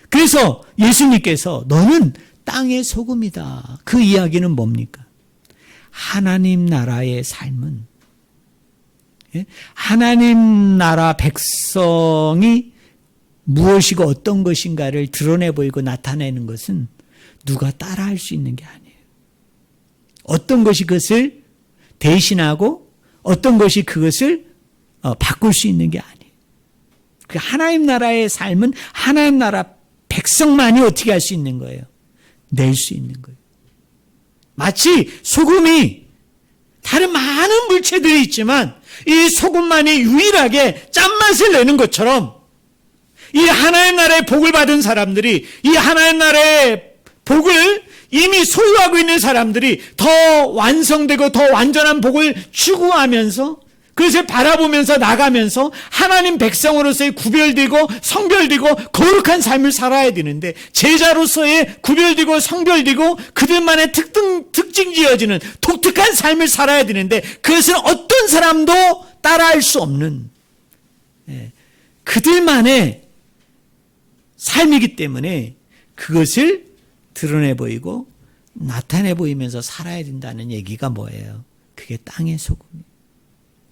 그래서 예수님께서 너는 땅의 소금이다. 그 이야기는 뭡니까? 하나님 나라의 삶은 하나님 나라 백성이 무엇이고 어떤 것인가를 드러내 보이고 나타내는 것은 누가 따라할 수 있는 게 아니에요. 어떤 것이 그것을 대신하고 어떤 것이 그것을 바꿀 수 있는 게 아니에요. 그 하나님 나라의 삶은 하나님 나라 백성만이 어떻게 할 수 있는 거예요? 낼 수 있는 거예요. 마치 소금이 다른 많은 물체들이 있지만 이 소금만이 유일하게 짠맛을 내는 것처럼 이 하나님 나라의 복을 받은 사람들이 이 하나님 나라의 복을 이미 소유하고 있는 사람들이 더 완성되고 더 완전한 복을 추구하면서 그것을 바라보면서 나가면서 하나님 백성으로서의 구별되고 성별되고 거룩한 삶을 살아야 되는데 제자로서의 구별되고 성별되고 그들만의 특징 지어지는 독특한 삶을 살아야 되는데 그것은 어떤 사람도 따라할 수 없는 그들만의 삶이기 때문에 그것을 드러내 보이고 나타내 보이면서 살아야 된다는 얘기가 뭐예요? 그게 땅의 소금이에요.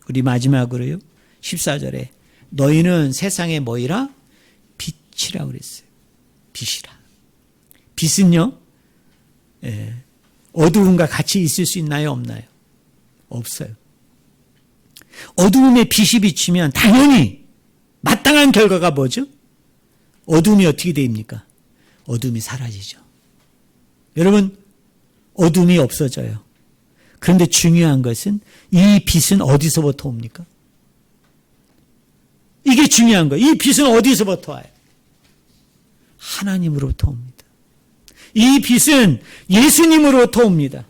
우리 마지막으로요. 14절에 너희는 세상에 뭐이라? 빛이라 그랬어요. 빛이라. 빛은요. 어두움과 같이 있을 수 있나요? 없나요? 없어요. 어두움에 빛이 비치면 당연히 마땅한 결과가 뭐죠? 어둠이 어떻게 됩니까? 어둠이 사라지죠. 여러분 어둠이 없어져요. 그런데 중요한 것은 이 빛은 어디서부터 옵니까? 이게 중요한 거예요. 이 빛은 어디서부터 와요? 하나님으로부터 옵니다. 이 빛은 예수님으로부터 옵니다.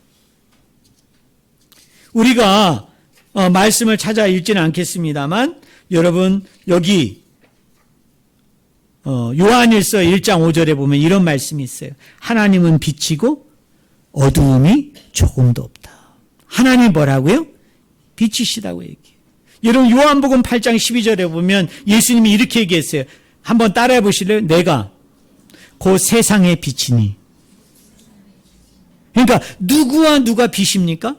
우리가 말씀을 찾아 읽지는 않겠습니다만 여러분 여기 요한일서 1장 5절에 보면 이런 말씀이 있어요. 하나님은 빛이고 어두움이 조금도 없다. 하나님 뭐라고요? 빛이시라고 얘기해요. 여러분 요한복음 8장 12절에 보면 예수님이 이렇게 얘기했어요. 한번 따라해 보실래요? 내가 그 세상의 빛이니. 그러니까 누구와 누가 빛입니까?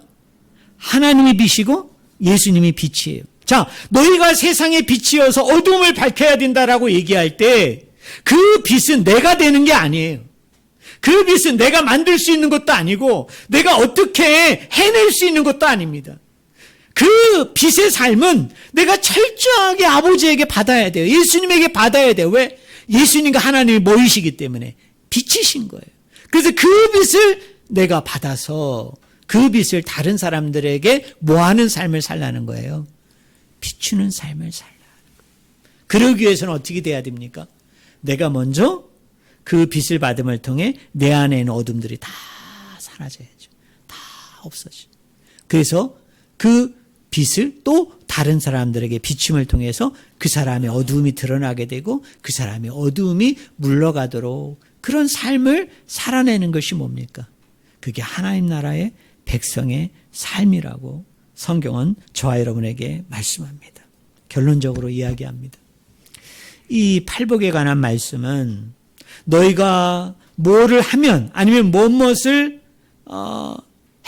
하나님이 빛이고 예수님이 빛이에요. 자, 너희가 세상의 빛이어서 어둠을 밝혀야 된다라고 얘기할 때 그 빛은 내가 되는 게 아니에요. 그 빛은 내가 만들 수 있는 것도 아니고 내가 어떻게 해낼 수 있는 것도 아닙니다. 그 빛의 삶은 내가 철저하게 아버지에게 받아야 돼요. 예수님에게 받아야 돼요. 왜? 예수님과 하나님이 모이시기 때문에 빛이신 거예요. 그래서 그 빛을 내가 받아서 그 빛을 다른 사람들에게 뭐하는 삶을 살라는 거예요? 비추는 삶을 살라는 거예요. 그러기 위해서는 어떻게 돼야 됩니까? 내가 먼저 그 빛을 받음을 통해 내 안에 있는 어둠들이 다 사라져야죠. 다 없어져. 그래서 그 빛을 또 다른 사람들에게 비춤을 통해서 그 사람의 어두움이 드러나게 되고 그 사람의 어두움이 물러가도록 그런 삶을 살아내는 것이 뭡니까? 그게 하나님 나라의 백성의 삶이라고 성경은 저와 여러분에게 말씀합니다. 결론적으로 이야기합니다. 이 팔복에 관한 말씀은 너희가 뭐를 하면 아니면 무엇을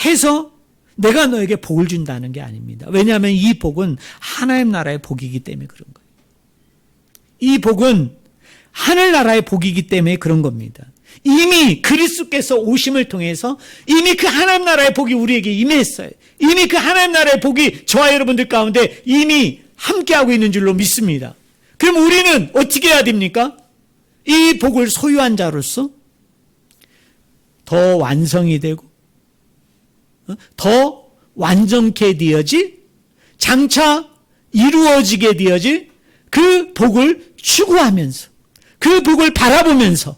해서 내가 너에게 복을 준다는 게 아닙니다. 왜냐하면 이 복은 하나님 나라의 복이기 때문에 그런 거예요. 이 복은 하늘나라의 복이기 때문에 그런 겁니다. 이미 그리스도께서 오심을 통해서 이미 그 하나님 나라의 복이 우리에게 임했어요. 이미 그 하나님 나라의 복이 저와 여러분들 가운데 이미 함께하고 있는 줄로 믿습니다. 그럼 우리는 어떻게 해야 됩니까? 이 복을 소유한 자로서 더 완성이 되고 더 완전케 되어질 장차 이루어지게 되어질 그 복을 추구하면서 그 복을 바라보면서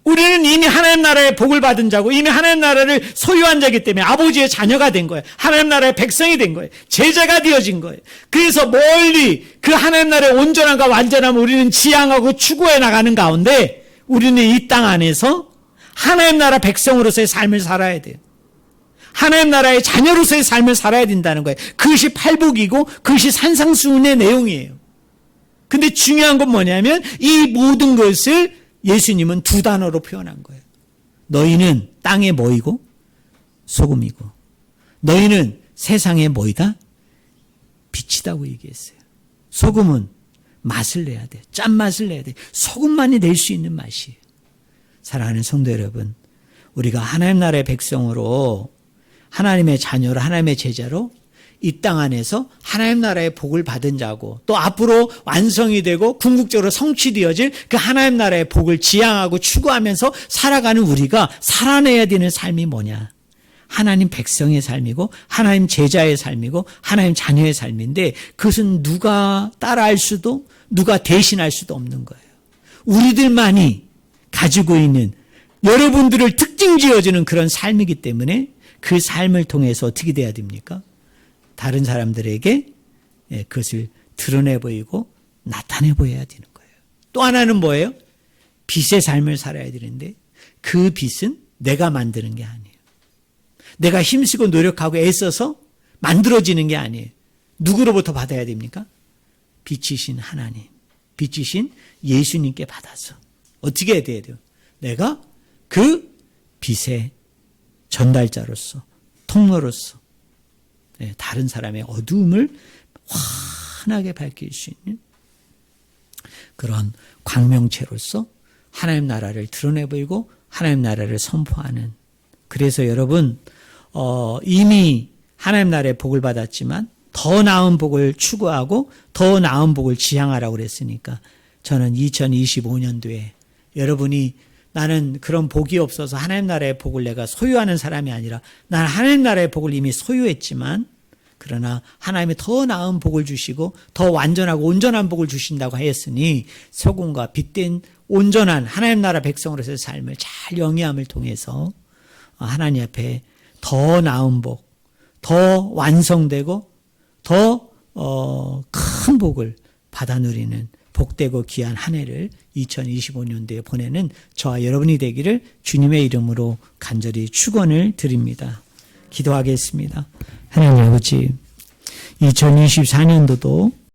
우리는 이미 하나님 나라의 복을 받은 자고 이미 하나님 나라를 소유한 자이기 때문에 아버지의 자녀가 된 거예요. 하나님 나라의 백성이 된 거예요. 제자가 되어진 거예요. 그래서 멀리 그 하나님 나라의 온전함과 완전함을 우리는 지향하고 추구해 나가는 가운데 우리는 이 땅 안에서 하나님 나라 백성으로서의 삶을 살아야 돼요. 하나님 나라의 자녀로서의 삶을 살아야 된다는 거예요. 그것이 팔복이고 그것이 산상수훈의 내용이에요. 근데 중요한 건 뭐냐면 이 모든 것을 예수님은 두 단어로 표현한 거예요. 너희는 땅의 뭐이고 소금이고 너희는 세상의 뭐이다? 빛이다고 얘기했어요. 소금은 맛을 내야 돼. 짠맛을 내야 돼. 소금만이 낼 수 있는 맛이에요. 사랑하는 성도 여러분, 우리가 하나님 나라의 백성으로 하나님의 자녀로 하나님의 제자로 이 땅 안에서 하나님 나라의 복을 받은 자고 또 앞으로 완성이 되고 궁극적으로 성취되어질 그 하나님 나라의 복을 지향하고 추구하면서 살아가는 우리가 살아내야 되는 삶이 뭐냐? 하나님 백성의 삶이고 하나님 제자의 삶이고 하나님 자녀의 삶인데 그것은 누가 따라할 수도 누가 대신할 수도 없는 거예요. 우리들만이 가지고 있는 여러분들을 특징 지어주는 그런 삶이기 때문에 그 삶을 통해서 어떻게 돼야 됩니까? 다른 사람들에게 그것을 드러내 보이고 나타내 보여야 되는 거예요. 또 하나는 뭐예요? 빛의 삶을 살아야 되는데 그 빛은 내가 만드는 게 아니에요. 내가 힘쓰고 노력하고 애써서 만들어지는 게 아니에요. 누구로부터 받아야 됩니까? 빛이신 하나님, 빛이신 예수님께 받아서 어떻게 해야 돼요? 내가 그 빛의 전달자로서 통로로서 다른 사람의 어두움을 환하게 밝힐 수 있는 그런 광명체로서 하나님 나라를 드러내 보이고 하나님 나라를 선포하는 그래서 여러분 이미 하나님 나라의 복을 받았지만 더 나은 복을 추구하고 더 나은 복을 지향하라고 그랬으니까 저는 2025년도에 여러분이 나는 그런 복이 없어서 하나님 나라의 복을 내가 소유하는 사람이 아니라 나는 하나님 나라의 복을 이미 소유했지만 그러나 하나님이 더 나은 복을 주시고 더 완전하고 온전한 복을 주신다고 하였으니 소금과 빛된 온전한 하나님 나라 백성으로서의 삶을 잘 영위함을 통해서 하나님 앞에 더 나은 복, 더 완성되고 더 큰 복을 받아 누리는 복되고 귀한 한 해를 2025년도에 보내는 저와 여러분이 되기를 주님의 이름으로 간절히 축원을 드립니다. 기도하겠습니다. 하나님 아버지, 2024년도도